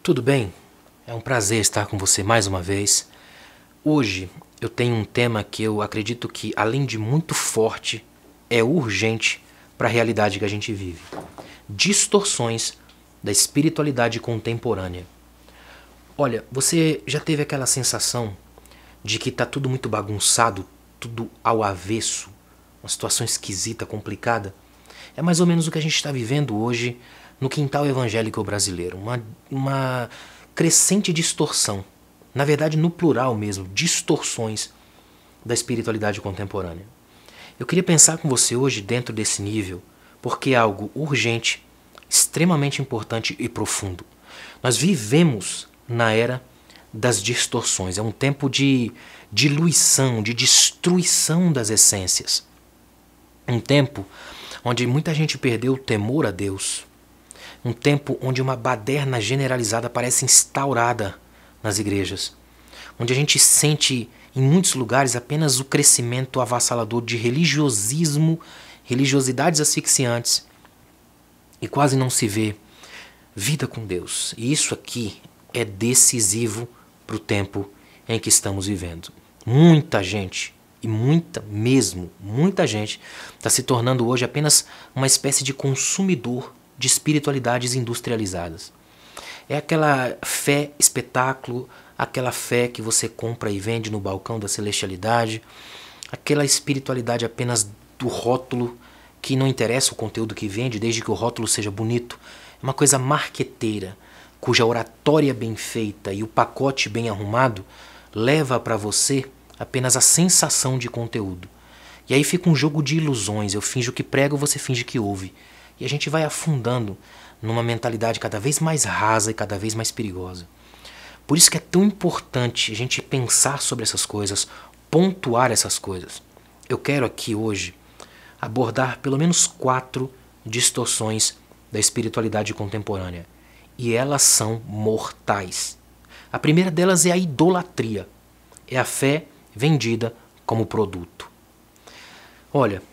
Tudo bem? É um prazer estar com você mais uma vez. Hoje eu tenho um tema que eu acredito que, além de muito forte, é urgente para a realidade que a gente vive. Distorções da espiritualidade contemporânea. Olha, você já teve aquela sensação de que está tudo muito bagunçado, tudo ao avesso, uma situação esquisita, complicada? É mais ou menos o que a gente está vivendo hoje no quintal evangélico brasileiro. Uma crescente distorção. Na verdade, no plural mesmo, distorções da espiritualidade contemporânea. Eu queria pensar com você hoje dentro desse nível, porque é algo urgente, extremamente importante e profundo. Nós vivemos na era das distorções. É um tempo de diluição, de destruição das essências. Um tempo onde muita gente perdeu o temor a Deus. Um tempo onde uma baderna generalizada parece instaurada nas igrejas. Onde a gente sente, em muitos lugares, apenas o crescimento avassalador de religiosismo, religiosidades asfixiantes. E quase não se vê vida com Deus. E isso aqui é decisivo para o tempo em que estamos vivendo. Muita gente, e muita gente, está se tornando hoje apenas uma espécie de consumidor de espiritualidades industrializadas. É aquela fé espetáculo, aquela fé que você compra e vende no balcão da celestialidade, aquela espiritualidade apenas do rótulo, que não interessa o conteúdo que vende, desde que o rótulo seja bonito. É uma coisa marqueteira, cuja oratória bem feita e o pacote bem arrumado leva para você apenas a sensação de conteúdo. E aí fica um jogo de ilusões. Eu finjo que prego, você finge que ouve. E a gente vai afundando numa mentalidade cada vez mais rasa e cada vez mais perigosa. Por isso que é tão importante a gente pensar sobre essas coisas, pontuar essas coisas. Eu quero aqui hoje abordar pelo menos 4 distorções da espiritualidade contemporânea. E elas são mortais. A primeira delas é a idolatria. É a fé vendida como produto. Olha,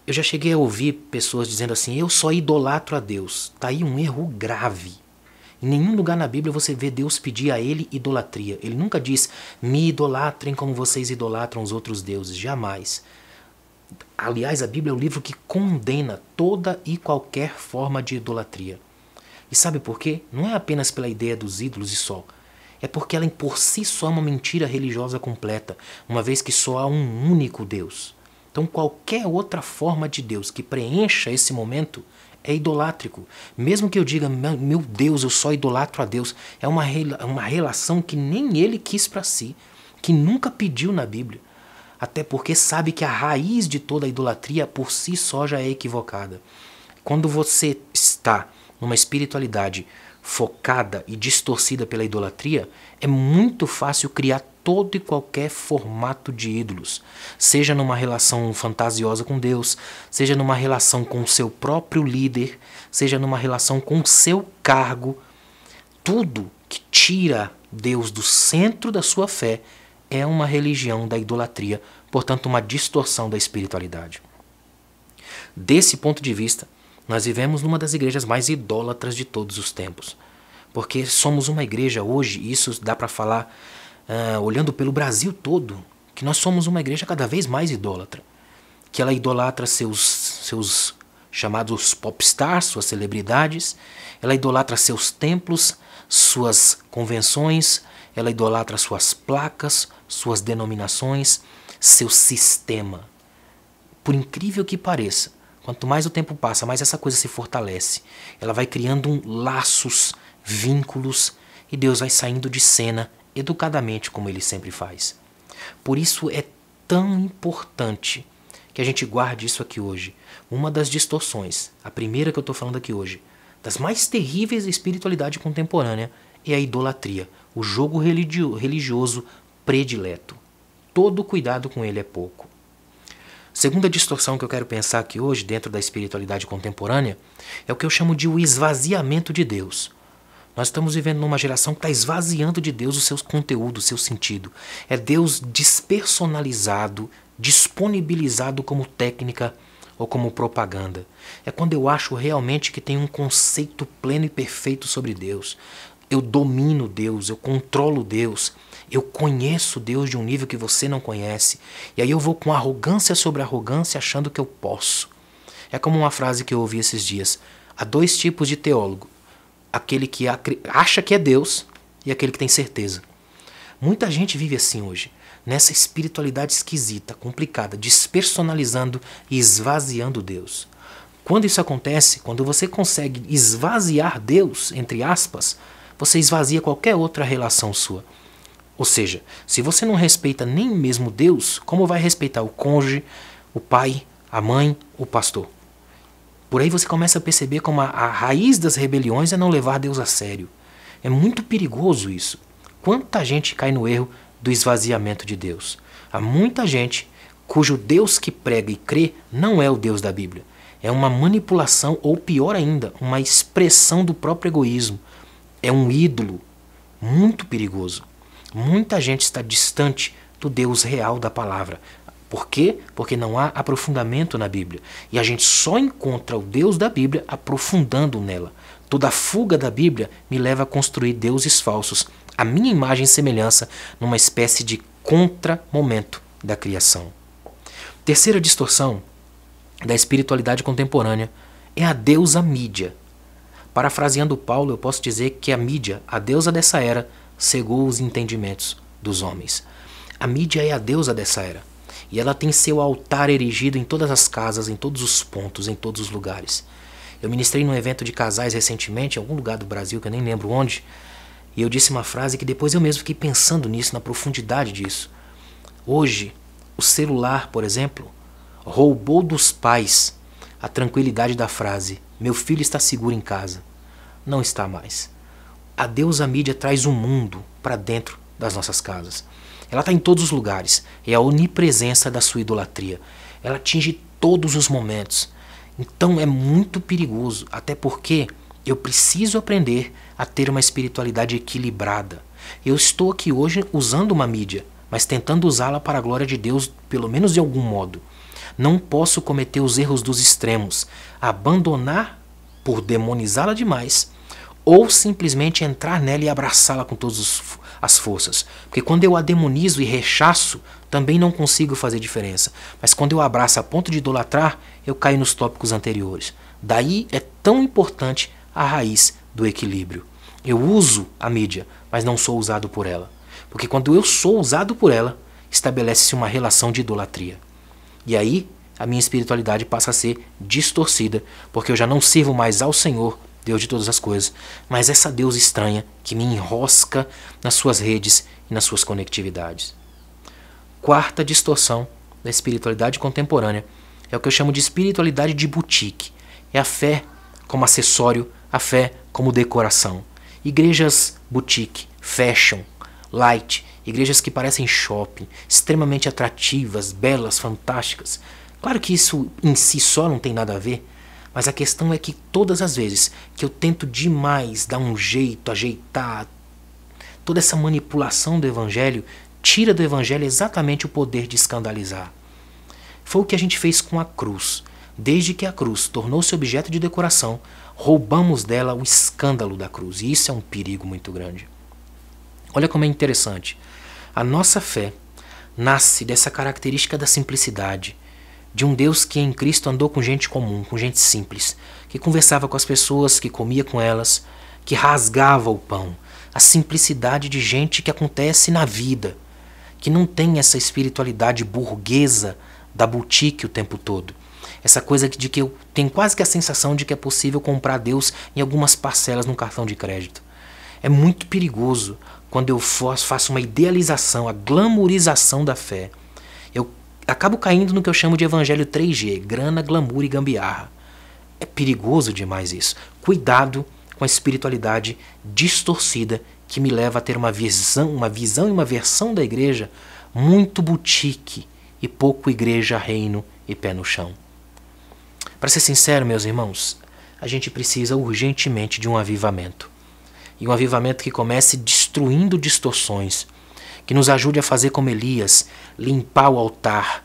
eu já cheguei a ouvir pessoas dizendo assim: eu só idolatro a Deus. Está aí um erro grave. Em nenhum lugar na Bíblia você vê Deus pedir a ele idolatria. Ele nunca diz: me idolatrem como vocês idolatram os outros deuses. Jamais. Aliás, a Bíblia é o livro que condena toda e qualquer forma de idolatria. E sabe por quê? Não é apenas pela ideia dos ídolos e só. É porque ela por si só é uma mentira religiosa completa, uma vez que só há um único Deus. Então qualquer outra forma de Deus que preencha esse momento é idolátrico. Mesmo que eu diga: meu Deus, eu só idolatro a Deus, é uma relação que nem ele quis para si, que nunca pediu na Bíblia. Até porque sabe que a raiz de toda a idolatria por si só já é equivocada. Quando você está numa espiritualidade focada e distorcida pela idolatria, é muito fácil criar todo e qualquer formato de ídolos. Seja numa relação fantasiosa com Deus, seja numa relação com o seu próprio líder, seja numa relação com o seu cargo. Tudo que tira Deus do centro da sua fé é uma religião da idolatria, portanto uma distorção da espiritualidade. Desse ponto de vista, nós vivemos numa das igrejas mais idólatras de todos os tempos. Porque somos uma igreja hoje, e isso dá para falar olhando pelo Brasil todo, que nós somos uma igreja cada vez mais idólatra. Que ela idolatra seus chamados popstars, suas celebridades, ela idolatra seus templos, suas convenções, ela idolatra suas placas, suas denominações, seu sistema. Por incrível que pareça, quanto mais o tempo passa, mais essa coisa se fortalece. Ela vai criando laços, vínculos, e Deus vai saindo de cena educadamente, como ele sempre faz. Por isso é tão importante que a gente guarde isso aqui hoje. Uma das distorções, a primeira que eu estou falando aqui hoje, das mais terríveis da espiritualidade contemporânea, é a idolatria, o jogo religioso predileto. Todo cuidado com ele é pouco. Segunda distorção que eu quero pensar aqui hoje, dentro da espiritualidade contemporânea, é o que eu chamo de o esvaziamento de Deus. Nós estamos vivendo numa geração que está esvaziando de Deus os seus conteúdos, o seu sentido. É Deus despersonalizado, disponibilizado como técnica ou como propaganda. É quando eu acho realmente que tem um conceito pleno e perfeito sobre Deus. eu domino Deus, eu controlo Deus, eu conheço Deus de um nível que você não conhece. E aí eu vou com arrogância sobre arrogância achando que eu posso. É como uma frase que eu ouvi esses dias. Há dois tipos de teólogo. Aquele que acha que é Deus e aquele que tem certeza. Muita gente vive assim hoje, nessa espiritualidade esquisita, complicada, despersonalizando e esvaziando Deus. Quando isso acontece, quando você consegue esvaziar Deus, entre aspas, você esvazia qualquer outra relação sua. Ou seja, se você não respeita nem mesmo Deus, como vai respeitar o cônjuge, o pai, a mãe, o pastor? Por aí você começa a perceber como a raiz das rebeliões é não levar Deus a sério. É muito perigoso isso. Quanta gente cai no erro do esvaziamento de Deus? Há muita gente cujo Deus que prega e crê não é o Deus da Bíblia. É uma manipulação ou, pior ainda, uma expressão do próprio egoísmo. É um ídolo muito perigoso. Muita gente está distante do Deus real da palavra. Por quê? Porque não há aprofundamento na Bíblia. E a gente só encontra o Deus da Bíblia aprofundando nela. Toda fuga da Bíblia me leva a construir deuses falsos, a minha imagem e semelhança, numa espécie de contramomento da criação. Terceira distorção da espiritualidade contemporânea é a deusa mídia. Parafraseando Paulo, eu posso dizer que a mídia, a deusa dessa era, cegou os entendimentos dos homens. A mídia é a deusa dessa era. E ela tem seu altar erigido em todas as casas, em todos os pontos, em todos os lugares. Eu ministrei num evento de casais recentemente, em algum lugar do Brasil, que eu nem lembro onde, e eu disse uma frase que depois eu mesmo fiquei pensando nisso, na profundidade disso. Hoje, o celular, por exemplo, roubou dos pais a tranquilidade da frase: meu filho está seguro em casa. Não está mais. A deusa mídia traz o mundo para dentro das nossas casas. Ela está em todos os lugares. É a onipresença da sua idolatria. Ela atinge todos os momentos. Então é muito perigoso, até porque eu preciso aprender a ter uma espiritualidade equilibrada. Eu estou aqui hoje usando uma mídia, mas tentando usá-la para a glória de Deus, pelo menos de algum modo. Não posso cometer os erros dos extremos, abandonar por demonizá-la demais, ou simplesmente entrar nela e abraçá-la com todas as forças. Porque quando eu a demonizo e rechaço, também não consigo fazer diferença. Mas quando eu abraço a ponto de idolatrar, eu caio nos tópicos anteriores. Daí é tão importante a raiz do equilíbrio. Eu uso a mídia, mas não sou usado por ela. Porque quando eu sou usado por ela, estabelece-se uma relação de idolatria. E aí a minha espiritualidade passa a ser distorcida, porque eu já não sirvo mais ao Senhor, Deus de todas as coisas, mas essa deusa estranha que me enrosca nas suas redes e nas suas conectividades. Quarta distorção da espiritualidade contemporânea é o que eu chamo de espiritualidade de boutique. É a fé como acessório, a fé como decoração. Igrejas boutique, fashion, light, igrejas que parecem shopping, extremamente atrativas, belas, fantásticas. Claro que isso em si só não tem nada a ver, mas a questão é que todas as vezes que eu tento demais dar um jeito, ajeitar, toda essa manipulação do evangelho tira do evangelho exatamente o poder de escandalizar. Foi o que a gente fez com a cruz. Desde que a cruz tornou-se objeto de decoração, roubamos dela o escândalo da cruz. E isso é um perigo muito grande. Olha como é interessante. A nossa fé nasce dessa característica da simplicidade, de um Deus que em Cristo andou com gente comum, com gente simples, que conversava com as pessoas, que comia com elas, que rasgava o pão. A simplicidade de gente que acontece na vida, que não tem essa espiritualidade burguesa da boutique o tempo todo. Essa coisa de que eu tenho quase que a sensação de que é possível comprar Deus em algumas parcelas no cartão de crédito. É muito perigoso quando eu faço uma idealização, a glamourização da fé. Eu acabo caindo no que eu chamo de evangelho 3G, grana, glamour e gambiarra. É perigoso demais isso. Cuidado com a espiritualidade distorcida que me leva a ter uma visão e uma versão da igreja muito boutique e pouco igreja, reino e pé no chão. Para ser sincero, meus irmãos, a gente precisa urgentemente de um avivamento. E um avivamento que comece destruindo distorções, que nos ajude a fazer como Elias, limpar o altar,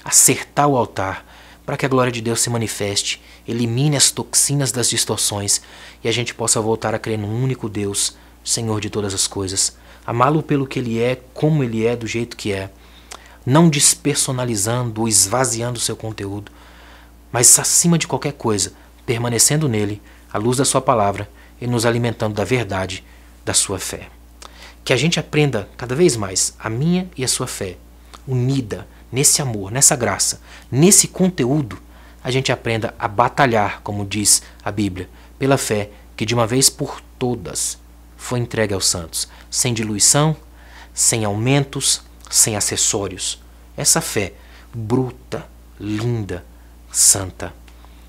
acertar o altar, para que a glória de Deus se manifeste, elimine as toxinas das distorções e a gente possa voltar a crer num único Deus, Senhor de todas as coisas, amá-lo pelo que Ele é, como Ele é, do jeito que é, não despersonalizando ou esvaziando o seu conteúdo, mas acima de qualquer coisa, permanecendo nele, à luz da sua palavra e nos alimentando da verdade da sua fé. Que a gente aprenda cada vez mais, a minha e a sua fé, unida nesse amor, nessa graça, nesse conteúdo, a gente aprenda a batalhar, como diz a Bíblia, pela fé que de uma vez por todas foi entregue aos santos, sem diluição, sem aumentos, sem acessórios. Essa fé bruta, linda, santa.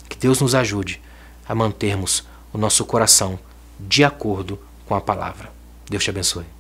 Que Deus nos ajude a mantermos o nosso coração de acordo com a palavra. Deus te abençoe.